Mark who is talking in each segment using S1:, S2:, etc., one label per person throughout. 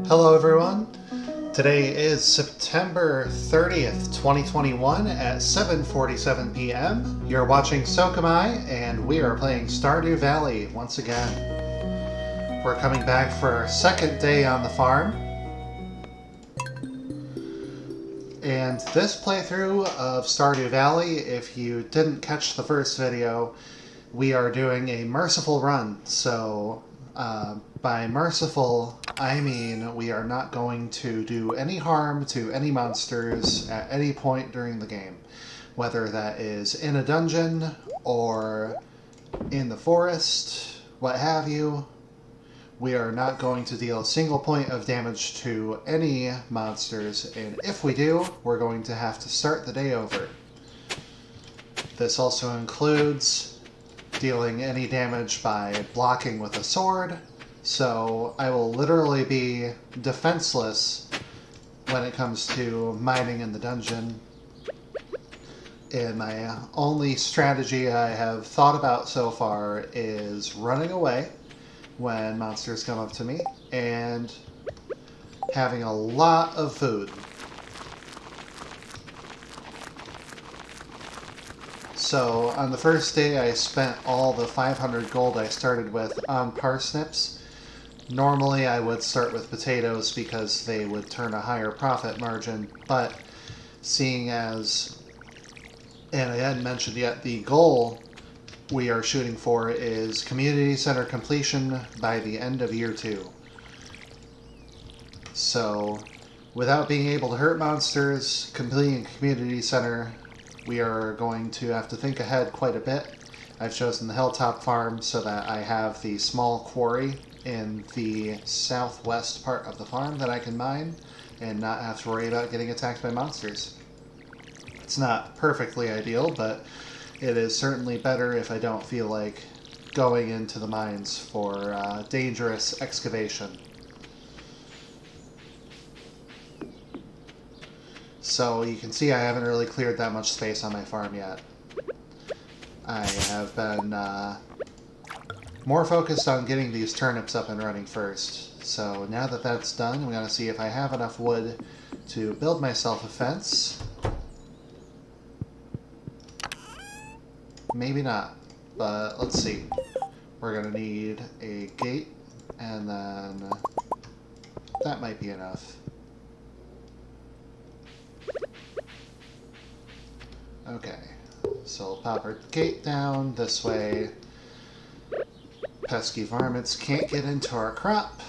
S1: Hello everyone. Today is September 30th, 2021 at 7:47 p.m. You're watching Sokamai and we are playing Stardew Valley once again. We're coming back for our second day on the farm. And this playthrough of Stardew Valley, if you didn't catch the first video, we are doing a Merciful run. So by merciful, I mean we are not going to do any harm to any monsters at any point during the game. Whether that is in a dungeon or in the forest, what have you. We are not going to deal a single point of damage to any monsters, and if we do, we're going to have to start the day over. This also includes dealing any damage by blocking with a sword, so I will literally be defenseless when it comes to mining in the dungeon. And my only strategy I have thought about so far is running away when monsters come up to me and having a lot of food. So on the first day I spent all the 500 gold I started with on parsnips. Normally I would start with potatoes because they would turn a higher profit margin, but seeing as, and I hadn't mentioned yet, the goal we are shooting for is community center completion by the end of year 2. So without being able to hurt monsters, completing community center, we are going to have to think ahead quite a bit. I've chosen the hilltop farm so that I have the small quarry in the southwest part of the farm that I can mine and not have to worry about getting attacked by monsters. It's not perfectly ideal, but it is certainly better if I don't feel like going into the mines for dangerous excavation. So you can see I haven't really cleared that much space on my farm yet. I have been more focused on getting these turnips up and running first. So now that that's done, I'm going to see if I have enough wood to build myself a fence. Maybe not, but let's see. We're going to need a gate, and then that might be enough. Okay, so we'll pop our gate down this way. Pesky varmints can't get into our crop.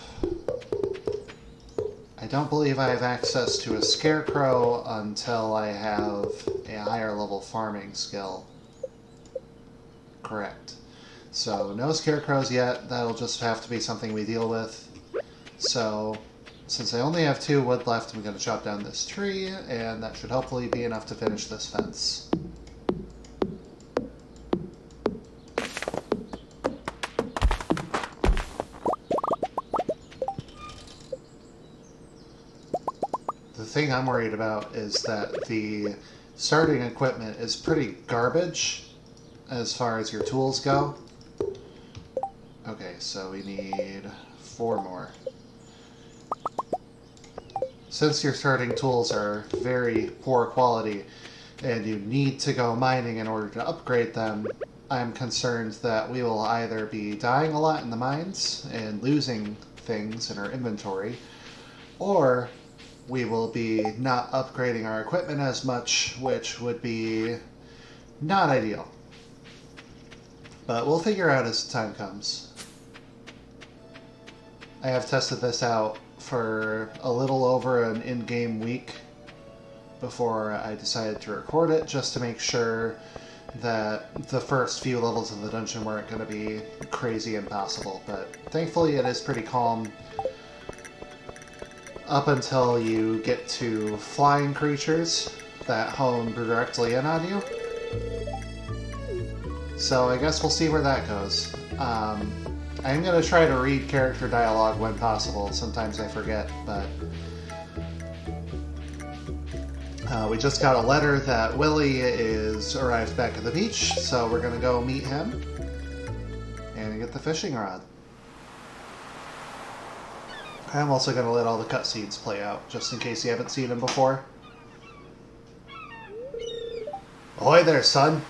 S1: I don't believe I have access to a scarecrow until I have a higher level farming skill. Correct. So no scarecrows yet. That'll just have to be something we deal with. So since I only have 2 wood left, I'm going to chop down this tree, and that should hopefully be enough to finish this fence. The thing I'm worried about is that the starting equipment is pretty garbage as far as your tools go. Okay, so we need 4 more. Since your starting tools are very poor quality and you need to go mining in order to upgrade them, I'm concerned that we will either be dying a lot in the mines and losing things in our inventory, or we will be not upgrading our equipment as much, which would be not ideal. But we'll figure out as time comes. I have tested this out for a little over an in-game week before I decided to record it, just to make sure that the first few levels of the dungeon weren't going to be crazy impossible. But thankfully it is pretty calm up until you get to flying creatures that hone directly in on you. So I guess we'll see where that goes. I'm going to try to read character dialogue when possible. Sometimes I forget, but we just got a letter that Willie is arrived back at the beach, so we're going to go meet him. And gonna get the fishing rod. I'm also gonna let all the cutscenes play out, just in case you haven't seen them before. Ahoy there, son.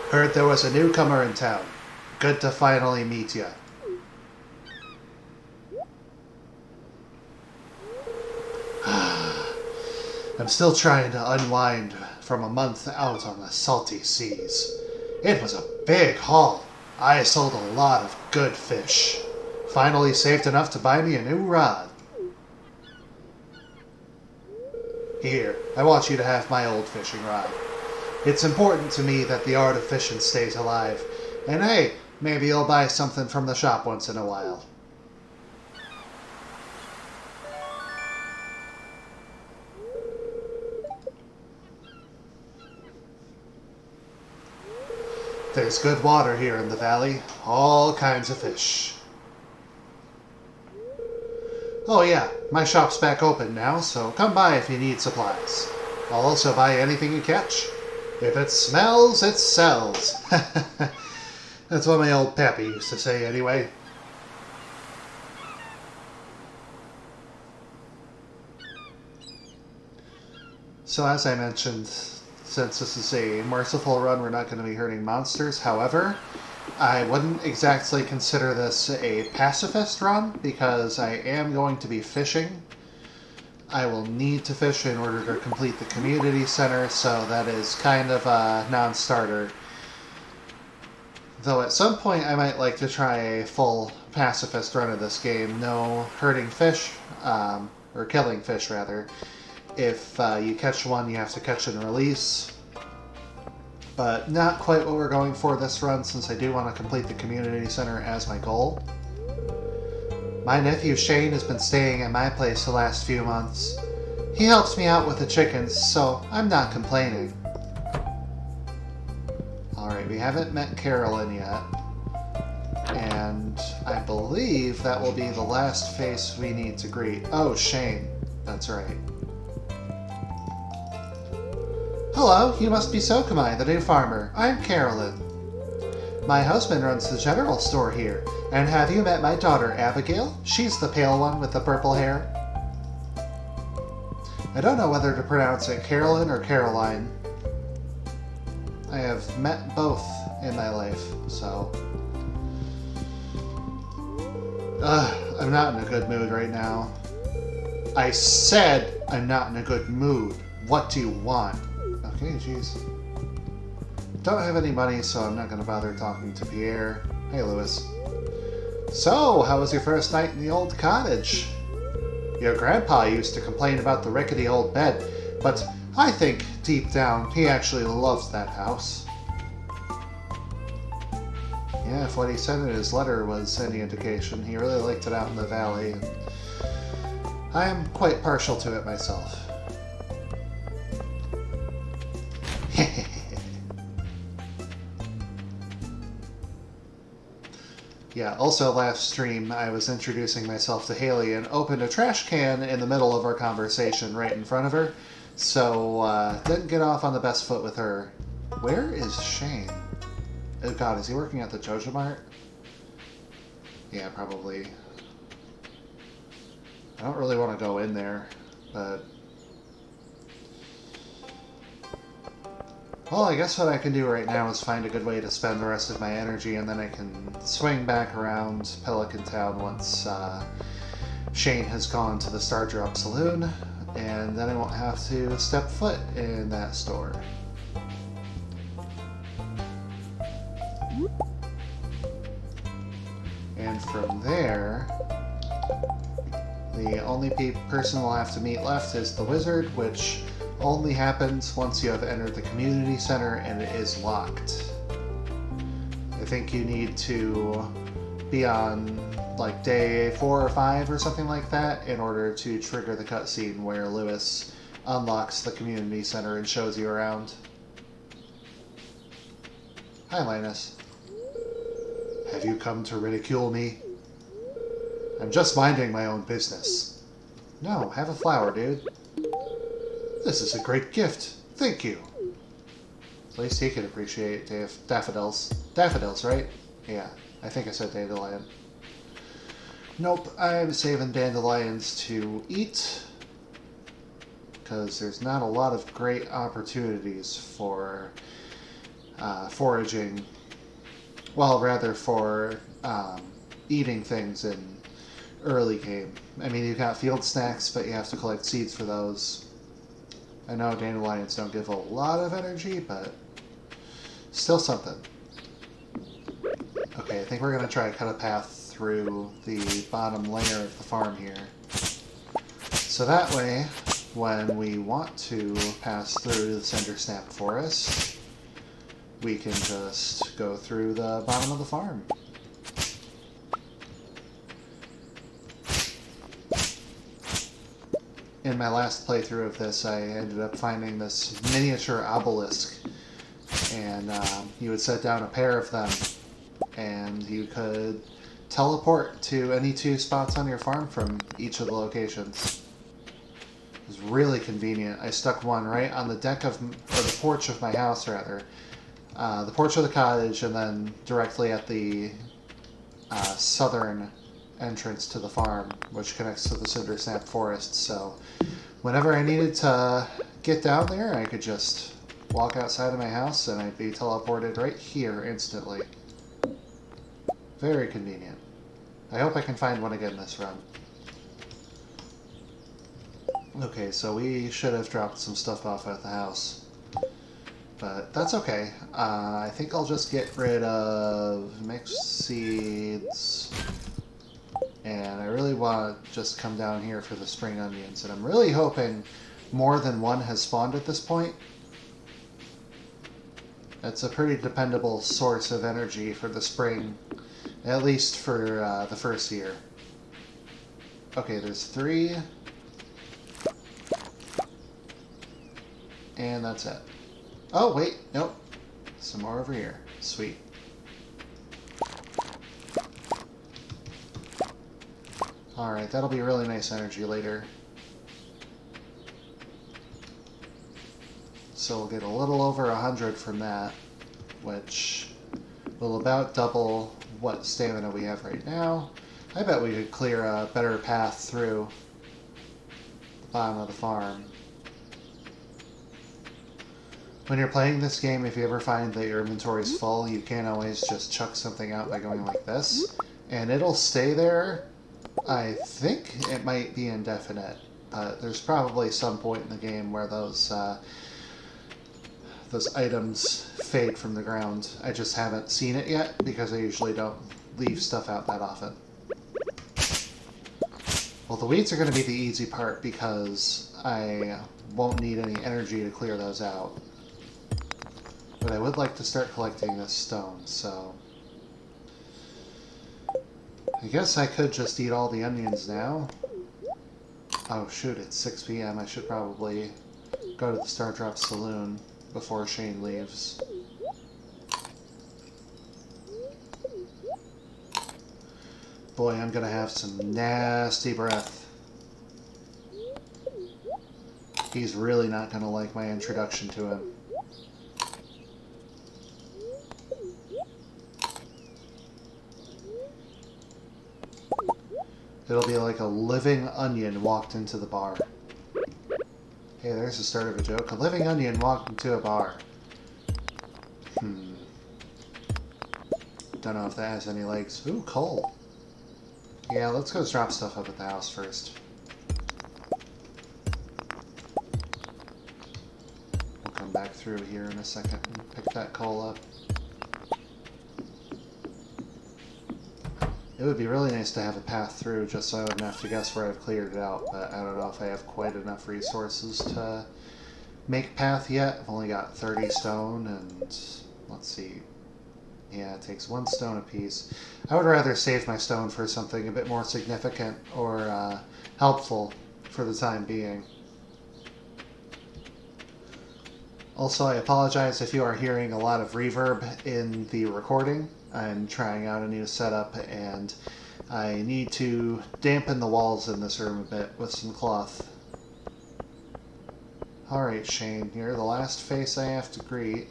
S1: Heard there was a newcomer in town. Good to finally meet ya. I'm still trying to unwind from a month out on the salty seas. It was a big haul. I sold a lot of good fish. Finally saved enough to buy me a new rod. Here, I want you to have my old fishing rod. It's important to me that the art of fishing stays alive. And hey, maybe you'll buy something from the shop once in a while. There's good water here in the valley. All kinds of fish. Oh yeah, my shop's back open now, so come by if you need supplies. I'll also buy anything you catch. If it smells, it sells. That's what my old pappy used to say anyway. So as I mentioned, since this is a merciful run, we're not going to be hurting monsters. However, I wouldn't exactly consider this a pacifist run, because I am going to be fishing. I will need to fish in order to complete the community center, so that is kind of a non-starter. Though at some point I might like to try a full pacifist run of this game. No hurting fish, or killing fish rather. If you catch one, you have to catch and release. But not quite what we're going for this run, since I do want to complete the community center as my goal. My nephew Shane has been staying at my place the last few months. He helps me out with the chickens, so I'm not complaining. Alright, we haven't met Carolyn yet. And I believe that will be the last face we need to greet. Oh, Shane. That's right. Hello, you must be Sokamai, the new farmer. I'm Carolyn. My husband runs the general store here. And have you met my daughter, Abigail? She's the pale one with the purple hair. I don't know whether to pronounce it Carolyn or Caroline. I have met both in my life, so... I'm not in a good mood right now. I said I'm not in a good mood. What do you want? Okay, jeez. Don't have any money, so I'm not going to bother talking to Pierre. Hey, Louis. So, how was your first night in the old cottage? Your grandpa used to complain about the rickety old bed, but I think, deep down, he actually loves that house. Yeah, if what he said in his letter was any indication, he really liked it out in the valley. And I am quite partial to it myself. Yeah, also last stream I was introducing myself to Haley and opened a trash can in the middle of our conversation right in front of her, so didn't get off on the best foot with her. Where is Shane? Oh god, is he working at the Jojo Mart? Yeah, probably. I don't really want to go in there, but... Well, I guess what I can do right now is find a good way to spend the rest of my energy, and then I can swing back around Pelican Town once Shane has gone to the Star Drop Saloon, and then I won't have to step foot in that store. And from there, the only person we'll have to meet left is the wizard, which only happens once you have entered the community center and it is locked. I think you need to be on like day 4 or 5 or something like that in order to trigger the cutscene where Lewis unlocks the community center and shows you around. Hi, Linus. Have you come to ridicule me? I'm just minding my own business. No, have a flower, dude. This is a great gift. Thank you. At least he can appreciate daffodils. Daffodils, right? Yeah, I think I said dandelion. Nope, I'm saving dandelions to eat, because there's not a lot of great opportunities for foraging, well, rather for eating things in early game. I mean, you've got field snacks, but you have to collect seeds for those. I know dandelions don't give a lot of energy, but still something. Okay, I think we're going to try to cut a path through the bottom layer of the farm here. So that way, when we want to pass through the cinder snap forest, we can just go through the bottom of the farm. In my last playthrough of this, I ended up finding this miniature obelisk, and you would set down a pair of them, and you could teleport to any two spots on your farm from each of the locations. It was really convenient. I stuck one right on the deck of, or the porch of my house, rather. The porch of the cottage, and then directly at the southern entrance to the farm, which connects to the cinder snap forest. So whenever I needed to get down there, I could just walk outside of my house and I'd be teleported right here instantly. Very convenient. I hope I can find one again this run. Okay, so we should have dropped some stuff off at the house, but that's okay. I think I'll just get rid of mixed seeds. And I really want to just come down here for the spring onions. And I'm really hoping more than one has spawned at this point. That's a pretty dependable source of energy for the spring, at least for the first year. Okay, there's 3. And that's it. Oh, wait, nope. Some more over here. Sweet. Alright, that'll be really nice energy later. So we'll get a little over 100 from that, which will about double what stamina we have right now. I bet we could clear a better path through the bottom of the farm. When you're playing this game, if you ever find that your inventory's full, you can't always just chuck something out by going like this, and it'll stay there. I think it might be indefinite, but there's probably some point in the game where those items fade from the ground. I just haven't seen it yet because I usually don't leave stuff out that often. Well, the weeds are going to be the easy part because I won't need any energy to clear those out. But I would like to start collecting this stone, so I guess I could just eat all the onions now. Oh shoot, it's 6 p.m. I should probably go to the Stardrop Saloon before Shane leaves. Boy, I'm gonna have some nasty breath. He's really not gonna like my introduction to him. It'll be like a living onion walked into the bar. Hey, there's the start of a joke. A living onion walked into a bar. Don't know if that has any legs. Ooh, coal. Yeah, let's go drop stuff up at the house first. We'll come back through here in a second and pick that coal up. It would be really nice to have a path through just so I wouldn't have to guess where I've cleared it out, but I don't know if I have quite enough resources to make path yet. I've only got 30 stone, and let's see. Yeah, it takes 1 stone apiece. I would rather save my stone for something a bit more significant or helpful for the time being. Also, I apologize if you are hearing a lot of reverb in the recording. I'm trying out a new setup, and I need to dampen the walls in this room a bit with some cloth. Alright, Shane, you're the last face I have to greet.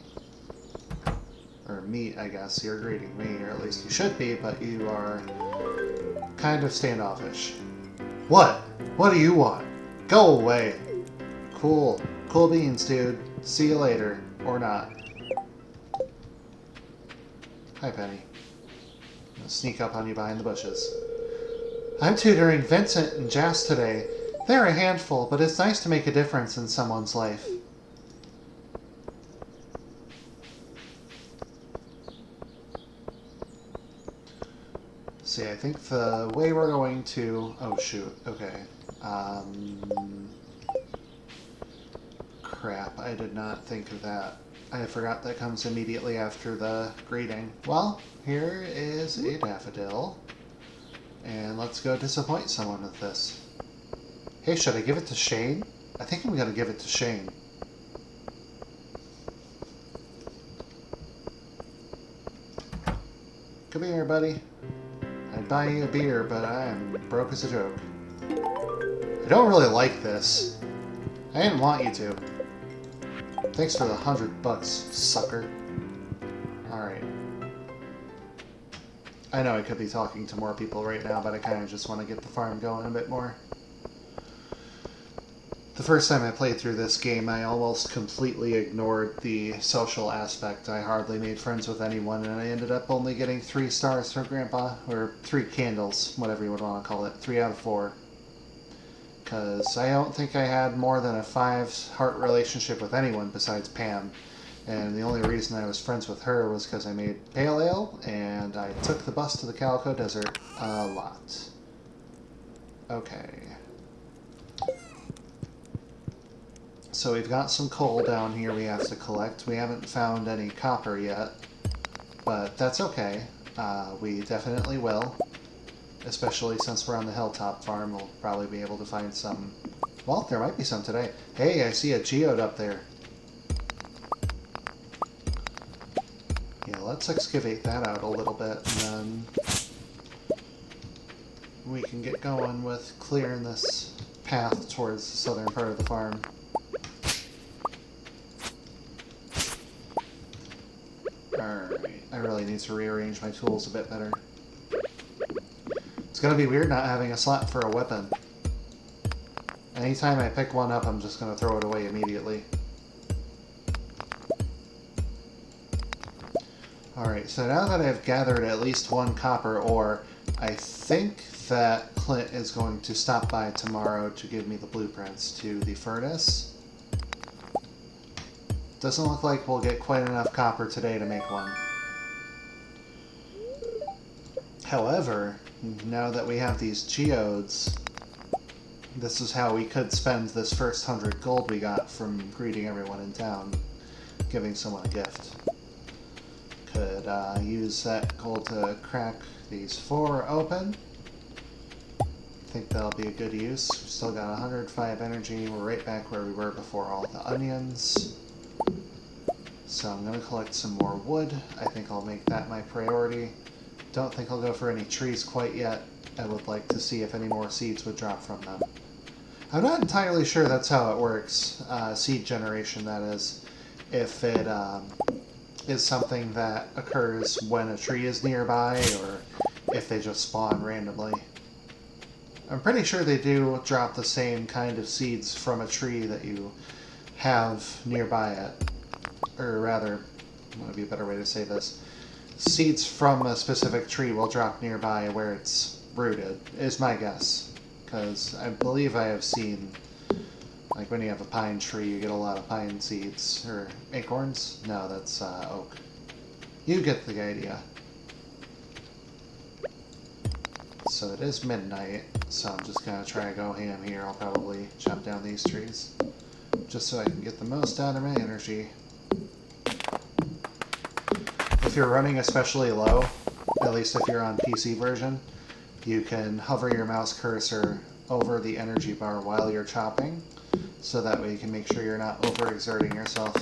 S1: Or meat, I guess. You're greeting me, or at least you should be, but you are kind of standoffish. What? What do you want? Go away! Cool. Cool beans, dude. See you later. Or not. Hi, Penny. I'm gonna sneak up on you behind the bushes. I'm tutoring Vincent and Jas today. They're a handful, but it's nice to make a difference in someone's life. See, I think the way we're going to... Oh, shoot. Okay. Crap, I did not think of that. I forgot that comes immediately after the greeting. Well, here is a daffodil. And let's go disappoint someone with this. Hey, should I give it to Shane? I think I'm gonna give it to Shane. Come here, buddy. I'd buy you a beer, but I'm broke as a joke. I don't really like this. I didn't want you to. Thanks for the $100, sucker. Alright. I know I could be talking to more people right now, but I kind of just want to get the farm going a bit more. The first time I played through this game, I almost completely ignored the social aspect. I hardly made friends with anyone, and I ended up only getting 3 stars from Grandpa, or 3 candles, whatever you would want to call it, 3 out of 4. Because I don't think I had more than a 5-heart relationship with anyone besides Pam. And the only reason I was friends with her was because I made pale ale, and I took the bus to the Calico Desert a lot. Okay. So we've got some coal down here we have to collect. We haven't found any copper yet, but that's okay. We definitely will. Especially since we're on the hilltop farm, we'll probably be able to find some... Well, there might be some today. Hey, I see a geode up there. Yeah, let's excavate that out a little bit, and then we can get going with clearing this path towards the southern part of the farm. Alright, I really need to rearrange my tools a bit better. It's gonna be weird not having a slot for a weapon. Anytime I pick one up, I'm just gonna throw it away immediately. Alright, so now that I've gathered at least 1 copper ore, I think that Clint is going to stop by tomorrow to give me the blueprints to the furnace. Doesn't look like we'll get quite enough copper today to make one. However, now that we have these geodes, this is how we could spend this first 100 gold we got from greeting everyone in town, giving someone a gift. Could use that gold to crack these 4 open. I think that'll be a good use. We've still got 105 energy. We're right back where we were before all the onions. So I'm going to collect some more wood. I think I'll make that my priority. Don't think I'll go for any trees quite yet. I would like to see if any more seeds would drop from them. I'm not entirely sure that's how it works. Seed generation, that is. If it is something that occurs when a tree is nearby, or if they just spawn randomly. I'm pretty sure they do drop the same kind of seeds from a tree that you have nearby it. Or rather, what would be a better way to say this? Seeds from a specific tree will drop nearby where it's rooted, is my guess. Because I believe I have seen, like when you have a pine tree, you get a lot of pine seeds. Or acorns? No, that's oak. You get the idea. So it is midnight, so I'm just going to try to go ham here. I'll probably chop down these trees, just so I can get the most out of my energy. If you're running especially low, at least if you're on PC version, you can hover your mouse cursor over the energy bar while you're chopping, so that way you can make sure you're not overexerting yourself.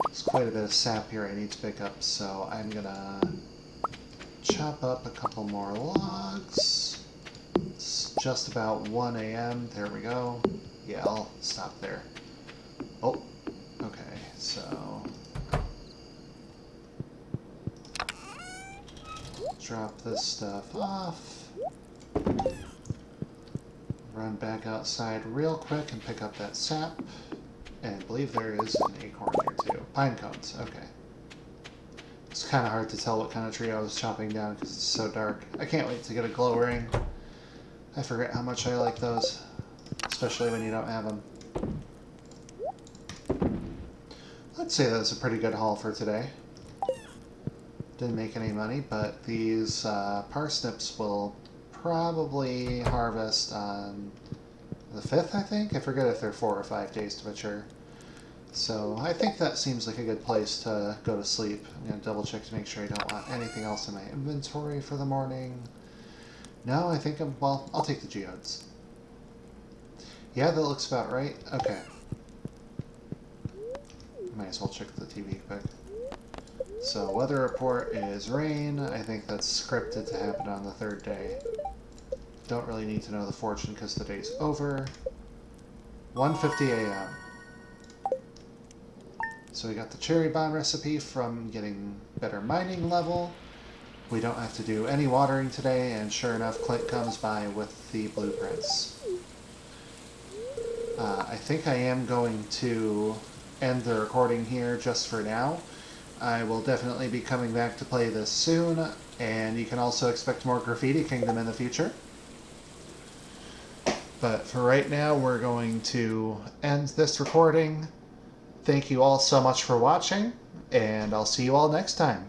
S1: There's quite a bit of sap here I need to pick up, so I'm gonna chop up a couple more logs. It's just about 1 a.m. There we go. Yeah, I'll stop there. Oh, okay, so drop this stuff off. Run back outside real quick and pick up that sap. And I believe there is an acorn here too. Pine cones, okay. It's kind of hard to tell what kind of tree I was chopping down because it's so dark. I can't wait to get a glow ring. I forget how much I like those, especially when you don't have them. I'd say that's a pretty good haul for today. Didn't make any money, but these parsnips will probably harvest on the 5th, I think? I forget if they're 4 or 5 days to mature. So I think that seems like a good place to go to sleep. I'm going to double check to make sure I don't want anything else in my inventory for the morning. No, I think well, I'll take the geodes. Yeah, that looks about right. Okay. Might as well check the TV quick. So, weather report is rain. I think that's scripted to happen on the 3rd day. Don't really need to know the fortune because the day's over. 1:50 a.m. So we got the cherry bomb recipe from getting better mining level. We don't have to do any watering today, and sure enough, Clint comes by with the blueprints. I think I am going to end the recording here just for now. I will definitely be coming back to play this soon, and you can also expect more Graffiti Kingdom in the future. But for right now, we're going to end this recording. Thank you all so much for watching, and I'll see you all next time.